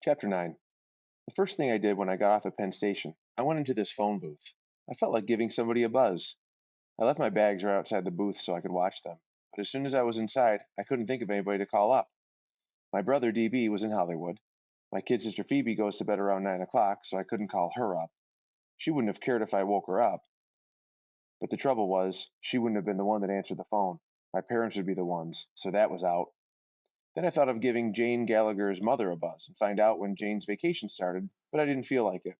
Chapter 9. The first thing I did when I got off at Penn Station, I went into this phone booth. I felt like giving somebody a buzz. I left my bags right outside the booth so I could watch them. But as soon as I was inside, I couldn't think of anybody to call up. My brother DB was in Hollywood. My kid sister Phoebe goes to bed around 9 o'clock, so I couldn't call her up. She wouldn't have cared if I woke her up. But the trouble was, she wouldn't have been the one that answered the phone. My parents would be the ones, so that was out. Then I thought of giving Jane Gallagher's mother a buzz and find out when Jane's vacation started, but I didn't feel like it.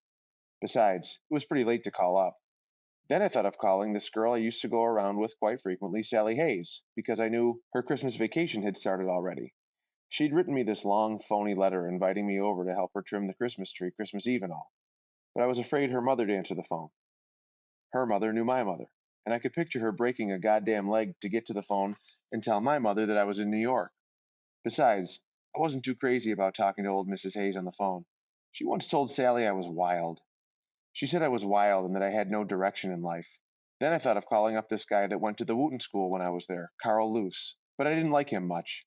Besides, it was pretty late to call up. Then I thought of calling this girl I used to go around with quite frequently, Sally Hayes, because I knew her Christmas vacation had started already. She'd written me this long, phony letter inviting me over to help her trim the Christmas tree Christmas Eve and all. But I was afraid her mother'd answer the phone. Her mother knew my mother, and I could picture her breaking a goddamn leg to get to the phone and tell my mother that I was in New York. Besides, I wasn't too crazy about talking to old Mrs. Hayes on the phone. She once told Sally I was wild. She said I was wild and that I had no direction in life. Then I thought of calling up this guy that went to the Wooten School when I was there, Carl Luce, but I didn't like him much.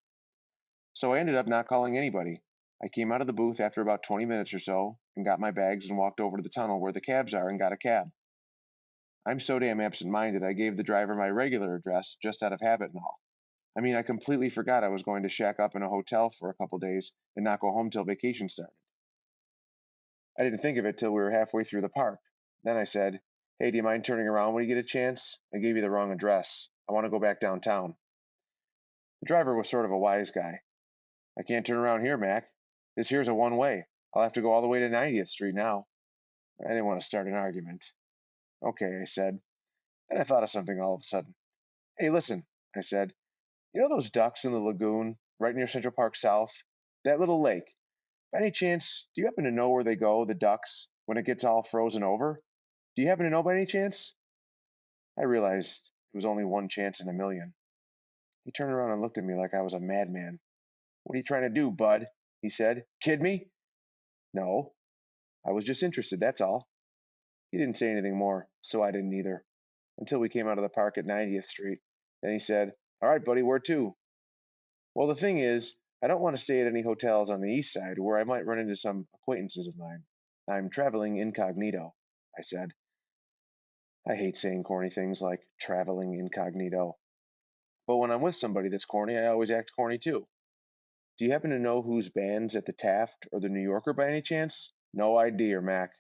So I ended up not calling anybody. I came out of the booth after about 20 minutes or so and got my bags and walked over to the tunnel where the cabs are and got a cab. I'm so damn absent-minded I gave the driver my regular address just out of habit and all. I completely forgot I was going to shack up in a hotel for a couple days and not go home till vacation started. I didn't think of it till we were halfway through the park. Then I said, "Hey, do you mind turning around when you get a chance? I gave you the wrong address. I want to go back downtown." The driver was sort of a wise guy. "I can't turn around here, Mac. This here's a one-way. I'll have to go all the way to 90th Street now." I didn't want to start an argument. "Okay," I said. Then I thought of something all of a sudden. "Hey, listen," I said. "You know those ducks in the lagoon right near Central Park South? That little lake. By any chance, do you happen to know where they go, the ducks, when it gets all frozen over? Do you happen to know by any chance?" I realized it was only one chance in a million. He turned around and looked at me like I was a madman. "What are you trying to do, bud?" he said. "Kid me?" "No, I was just interested, that's all." He didn't say anything more, so I didn't either, until we came out of the park at 90th Street. Then he said, "All right, buddy, where to?" "Well, the thing is, I don't want to stay at any hotels on the east side where I might run into some acquaintances of mine. I'm traveling incognito," I said. I hate saying corny things like traveling incognito. But when I'm with somebody that's corny, I always act corny too. "Do you happen to know whose band's at the Taft or the New Yorker by any chance?" "No idea, Mac."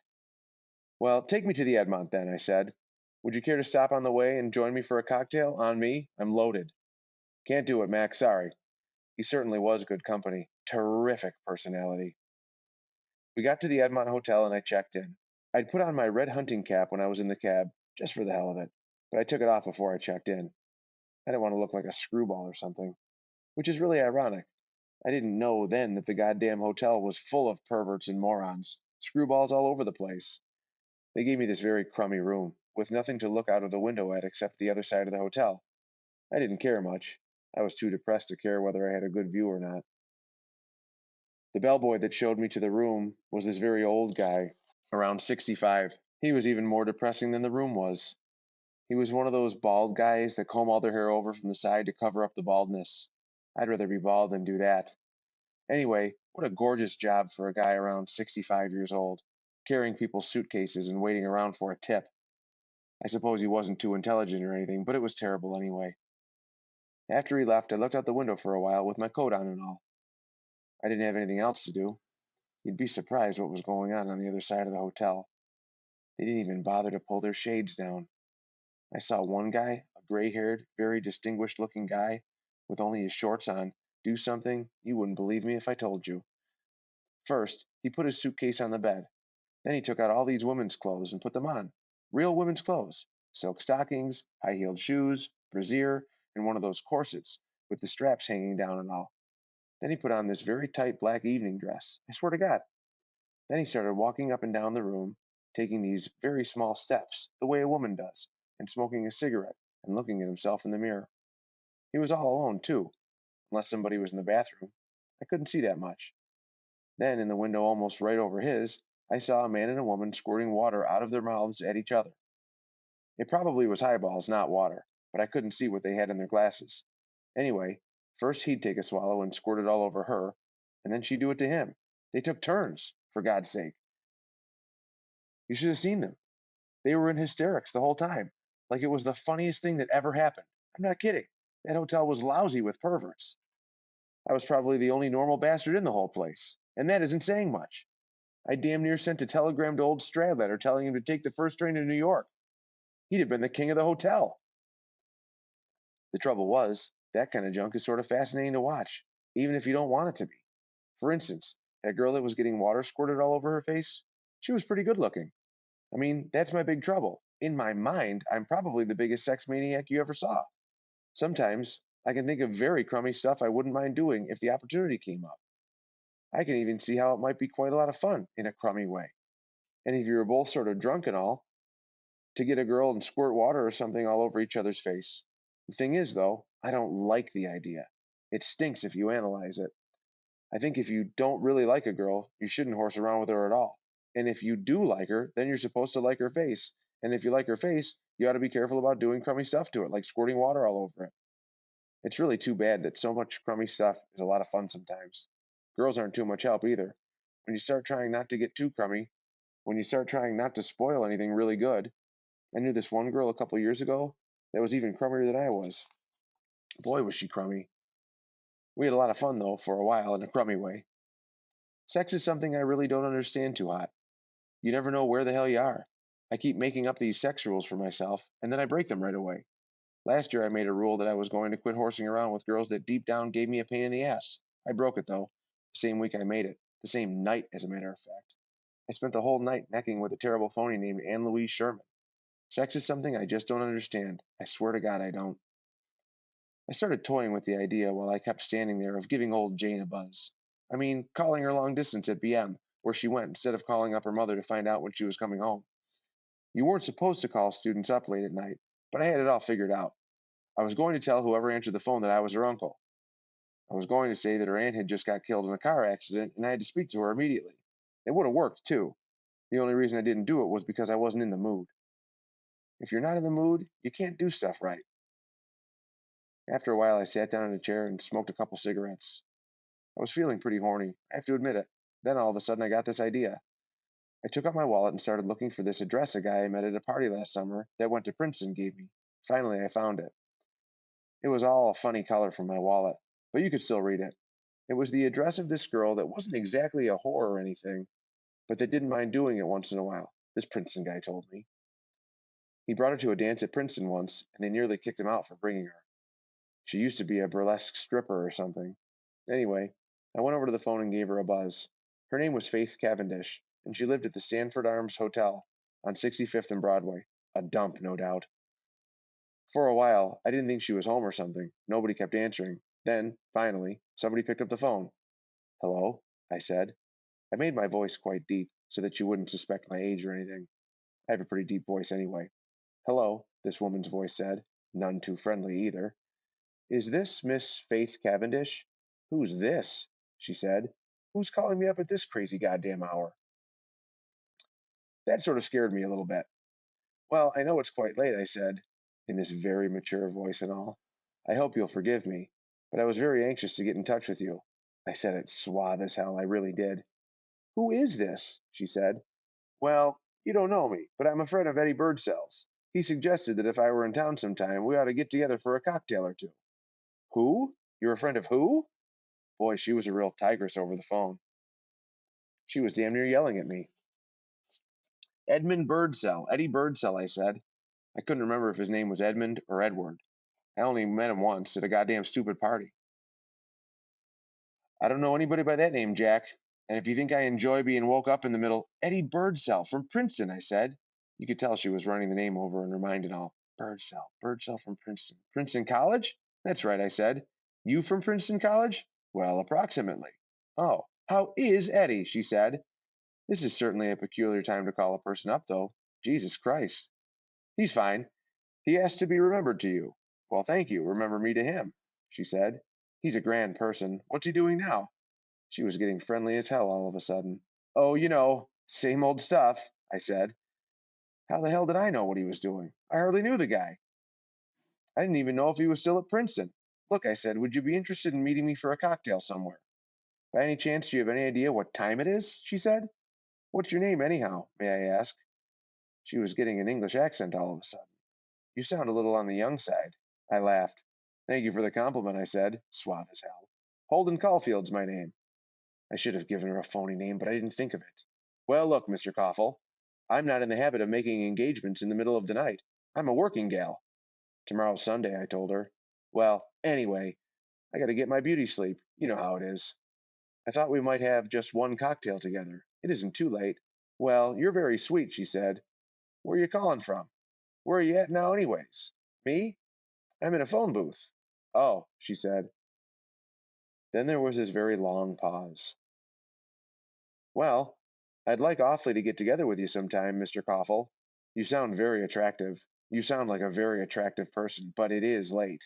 "Well, take me to the Edmont then," I said. "Would you care to stop on the way and join me for a cocktail? On me. I'm loaded." "Can't do it, Mac. Sorry." He certainly was good company. Terrific personality. We got to the Edmont Hotel and I checked in. I'd put on my red hunting cap when I was in the cab, just for the hell of it, but I took it off before I checked in. I didn't want to look like a screwball or something, which is really ironic. I didn't know then that the goddamn hotel was full of perverts and morons, screwballs all over the place. They gave me this very crummy room, with nothing to look out of the window at except the other side of the hotel. I didn't care much. I was too depressed to care whether I had a good view or not. The bellboy that showed me to the room was this very old guy, around 65. He was even more depressing than the room was. He was one of those bald guys that comb all their hair over from the side to cover up the baldness. I'd rather be bald than do that. Anyway, what a gorgeous job for a guy around 65 years old, carrying people's suitcases and waiting around for a tip. I suppose he wasn't too intelligent or anything, but it was terrible anyway. After he left, I looked out the window for a while with my coat on and all. I didn't have anything else to do. You'd be surprised what was going on the other side of the hotel. They didn't even bother to pull their shades down. I saw one guy, a gray-haired, very distinguished-looking guy, with only his shorts on, do something you wouldn't believe me if I told you. First, he put his suitcase on the bed. Then he took out all these women's clothes and put them on. Real women's clothes. Silk stockings, high-heeled shoes, brassiere, and one of those corsets with the straps hanging down and all. Then he put on this very tight black evening dress. I swear to God. Then he started walking up and down the room, taking these very small steps, the way a woman does, and smoking a cigarette and looking at himself in the mirror. He was all alone, too, unless somebody was in the bathroom. I couldn't see that much. Then, in the window almost right over his, I saw a man and a woman squirting water out of their mouths at each other. It probably was highballs, not water, but I couldn't see what they had in their glasses. Anyway, first he'd take a swallow and squirt it all over her, and then she'd do it to him. They took turns, for God's sake. You should have seen them. They were in hysterics the whole time, like it was the funniest thing that ever happened. I'm not kidding. That hotel was lousy with perverts. I was probably the only normal bastard in the whole place, and that isn't saying much. I damn near sent a telegram to old Stradlater telling him to take the first train to New York. He'd have been the king of the hotel. The trouble was, that kind of junk is sort of fascinating to watch, even if you don't want it to be. For instance, that girl that was getting water squirted all over her face, she was pretty good looking. I mean, that's my big trouble. In my mind, I'm probably the biggest sex maniac you ever saw. Sometimes I can think of very crummy stuff I wouldn't mind doing if the opportunity came up. I can even see how it might be quite a lot of fun in a crummy way. And if you were both sort of drunk and all, to get a girl and squirt water or something all over each other's face. The thing is, though, I don't like the idea. It stinks if you analyze it. I think if you don't really like a girl, you shouldn't horse around with her at all. And if you do like her, then you're supposed to like her face. And if you like her face, you ought to be careful about doing crummy stuff to it, like squirting water all over it. It's really too bad that so much crummy stuff is a lot of fun sometimes. Girls aren't too much help either. When you start trying not to get too crummy, when you start trying not to spoil anything really good. I knew this one girl a couple years ago that was even crummier than I was. Boy, was she crummy. We had a lot of fun, though, for a while in a crummy way. Sex is something I really don't understand too hot. You never know where the hell you are. I keep making up these sex rules for myself, and then I break them right away. Last year I made a rule that I was going to quit horsing around with girls that deep down gave me a pain in the ass. I broke it, though, the same week I made it. The same night, as a matter of fact. I spent the whole night necking with a terrible phony named Anne Louise Sherman. Sex is something I just don't understand. I swear to God I don't. I started toying with the idea while I kept standing there of giving old Jane a buzz. I mean, calling her long distance at BM, where she went, instead of calling up her mother to find out when she was coming home. You weren't supposed to call students up late at night, but I had it all figured out. I was going to tell whoever answered the phone that I was her uncle. I was going to say that her aunt had just got killed in a car accident and I had to speak to her immediately. It would have worked, too. The only reason I didn't do it was because I wasn't in the mood. If you're not in the mood, you can't do stuff right. After a while, I sat down in a chair and smoked a couple cigarettes. I was feeling pretty horny, I have to admit it. Then all of a sudden, I got this idea. I took out my wallet and started looking for this address a guy I met at a party last summer that went to Princeton gave me. Finally, I found it. It was all a funny color from my wallet, but you could still read it. It was the address of this girl that wasn't exactly a whore or anything, but that didn't mind doing it once in a while, this Princeton guy told me. He brought her to a dance at Princeton once, and they nearly kicked him out for bringing her. She used to be a burlesque stripper or something. Anyway, I went over to the phone and gave her a buzz. Her name was Faith Cavendish, and she lived at the Stanford Arms Hotel on 65th and Broadway. A dump, no doubt. For a while, I didn't think she was home or something. Nobody kept answering. Then, finally, somebody picked up the phone. Hello, I said. I made my voice quite deep so that you wouldn't suspect my age or anything. I have a pretty deep voice anyway. Hello, this woman's voice said. None too friendly either. Is this Miss Faith Cavendish? Who's this? She said. Who's calling me up at this crazy goddamn hour? That sort of scared me a little bit. Well, I know it's quite late, I said, in this very mature voice and all. I hope you'll forgive me, but I was very anxious to get in touch with you. I said it suave as hell, I really did. Who is this? She said. Well, you don't know me, but I'm a friend of Eddie Birdsell's. He suggested that if I were in town sometime, we ought to get together for a cocktail or two. Who? You're a friend of who? Boy, she was a real tigress over the phone. She was damn near yelling at me. Edmund Birdsell, Eddie Birdsell, I said. I couldn't remember if his name was Edmund or Edward. I only met him once at a goddamn stupid party. I don't know anybody by that name, Jack. And if you think I enjoy being woke up in the middle, Eddie Birdsell from Princeton, I said. You could tell she was running the name over in her mind and all. Birdsell from Princeton. Princeton College? That's right, I said. You from Princeton College? Well, approximately. Oh, how is Eddie? She said. This is certainly a peculiar time to call a person up, though. Jesus Christ. He's fine. He asked to be remembered to you. Well, thank you. Remember me to him, she said. He's a grand person. What's he doing now? She was getting friendly as hell all of a sudden. Oh, you know, same old stuff, I said. How the hell did I know what he was doing? I hardly knew the guy. I didn't even know if he was still at Princeton. Look, I said, would you be interested in meeting me for a cocktail somewhere? By any chance, do you have any idea what time it is? She said. What's your name, anyhow, may I ask? She was getting an English accent all of a sudden. You sound a little on the young side. I laughed. Thank you for the compliment, I said, suave as hell. Holden Caulfield's my name. I should have given her a phony name, but I didn't think of it. Well, look, Mr. Coffle, I'm not in the habit of making engagements in the middle of the night. I'm a working gal. Tomorrow's Sunday, I told her. Well, anyway, I got to get my beauty sleep. You know how it is. I thought we might have just one cocktail together. It isn't too late. Well, you're very sweet, she said. Where are you calling from? Where are you at now, anyways? Me? I'm in a phone booth. Oh, she said. Then there was this very long pause. Well, I'd like awfully to get together with you sometime, Mr. Coffle. You sound very attractive. You sound like a very attractive person, but it is late.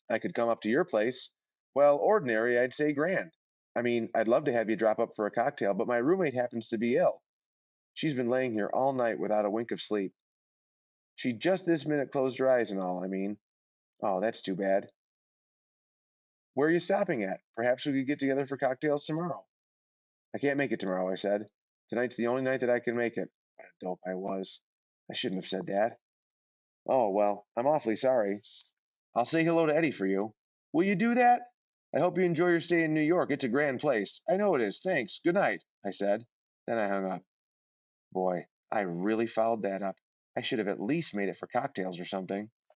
I could come up to your place. Well, ordinary, I'd say grand. I mean, I'd love to have you drop up for a cocktail, but my roommate happens to be ill. She's been laying here all night without a wink of sleep. She just this minute closed her eyes and all, I mean. Oh, that's too bad. Where are you stopping at? Perhaps we could get together for cocktails tomorrow. I can't make it tomorrow, I said. Tonight's the only night that I can make it. What a dope I was. I shouldn't have said that. Oh, well, I'm awfully sorry. I'll say hello to Eddie for you. Will you do that? I hope you enjoy your stay in New York. It's a grand place. I know it is. Thanks. Good night, I said. Then I hung up. Boy, I really fouled that up. I should have at least made it for cocktails or something.